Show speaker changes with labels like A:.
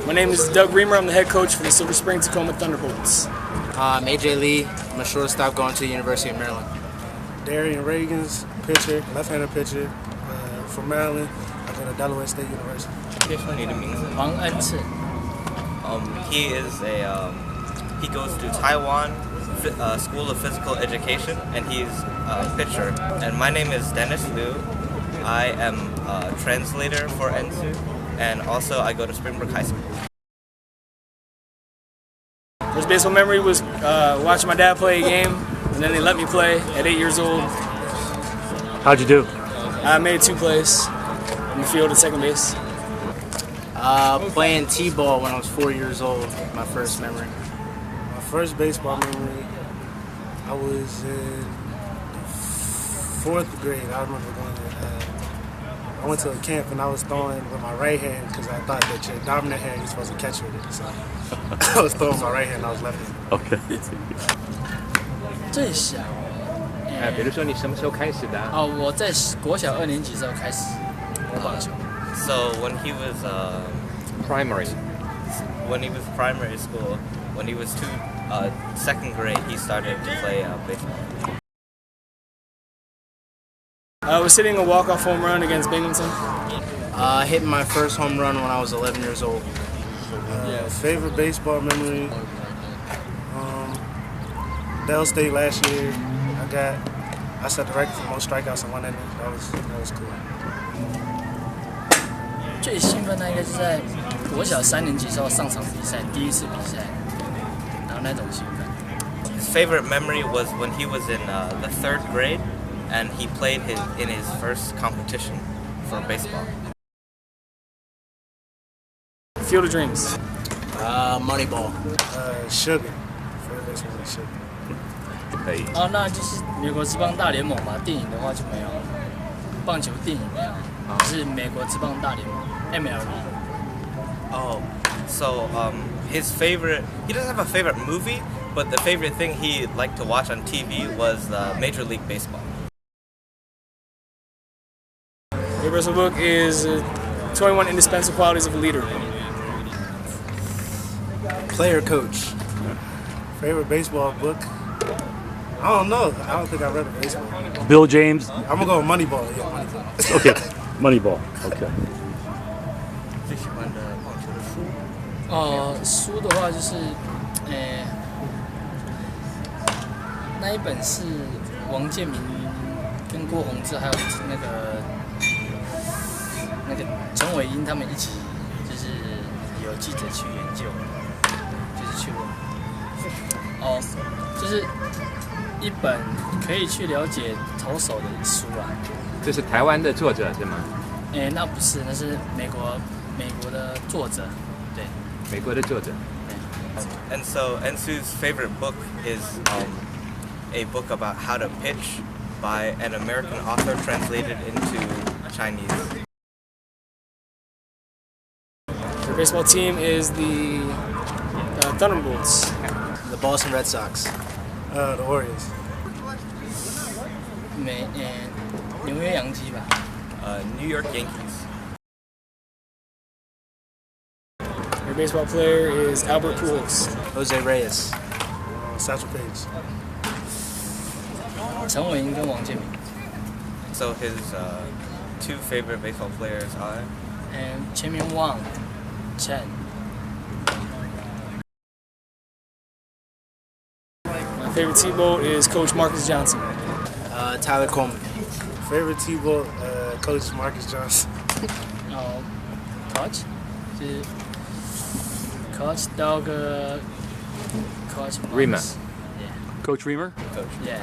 A: My name is Doug Remer. I'm the head coach for the Silver Spring-Takoma Thunderbolts.
B: I'm AJ Lee. I'm a shortstop going to the University of Maryland.
C: Darrien Ragins, pitcher, left-handed pitcher from Maryland. I go to Delaware State University.
D: En-Sih. He goes to Taiwan School of Physical Education, and he's a pitcher. And my name is Dennis Liu. I am a translator for En-Sih, and also I go to Springbrook High School.
A: First baseball memory was watching my dad play a game, and then they let me play at 8 years old.
E: How'd you do?
A: I made 2 plays in the field at second base.
B: Playing T-ball when I was 4 years old, my first memory.
C: My first baseball memory, I was in 4th grade. I remember going to, I went to a camp and I was throwing with my right hand because I thought that your dominant hand you're supposed to catch with it. So I was throwing with my right hand, I was left-handed.
E: OK。
F: 最小，
G: 比如说你什么时候开始的？
F: 我在国小2年级的时候开始摸棒球。
D: So when he was
G: primary
D: school, when he was 2nd grade, he started to play baseball.
A: I was hitting a walk-off home run against Binghamton.
B: Hit my first home run when I was 11 years old.
C: Favorite baseball memory, Dell State last year. I set the record for most strikeouts in 1 inning. That was cool.
F: 最兴奋的应该是在国小3年级的时候上场比赛，第一次比赛，然后那种兴奋。
D: His favorite memory was when he was in the 3rd grade, and he played in his first competition for baseball.
A: Field of Dreams.
B: Moneyball.
C: Sugar. Favorite baseball is Sugar.
E: 可以。
F: 那就是美国职棒大联盟嘛，电影的话就没有，棒球电影没有，是美国职棒大联盟 MLB。Oh,
D: so his favorite, he doesn't have a favorite movie, but the favorite thing he liked to watch on TV was Major League Baseball.
A: Favorite baseball book is 21 Indispensable Qualities of a Leader.
B: Player coach.
C: Favorite baseball book? I don't know. I don't think I read a baseball.
E: Bill James.
C: I'm gonna go with Moneyball. Yeah, Moneyball.
E: OK。Moneyball。OK。
D: 最喜欢的棒球的书？
F: 书的话就是，那一本是王建民跟郭宏志还有那个陈伟英他们一起，就是有记者去研究，就是去就是一本可以去了解投手的书啊。
G: 这是台湾的作者是吗？
F: 那不是，那是美国的作者，对。
G: 美国的作者。
D: And so En-Sih's favorite book is a book about how to pitch by an American author translated into Chinese.
A: Your baseball team is the Thunderbolts.
B: The Boston Red Sox.
C: The Warriors.
F: 纽约洋基吧。
D: New York Yankees.
A: Your baseball player is Albert Pujols.
B: Jose Reyes.
C: Satchel Paige.
F: 陈伟英跟王建民。
D: So his 2 favorite baseball players are?
F: En-Sih Huang, Chen.
A: My favorite TBolt is Coach Marcus Johnson.
B: Tyler Coleman.
C: Favorite TBolt, Coach Marcus Johnson.
F: Coach 就是 Coach Dog, Coach
G: Remer.
F: Yeah.
E: Coach Remer.
D: Coach.
F: Yeah.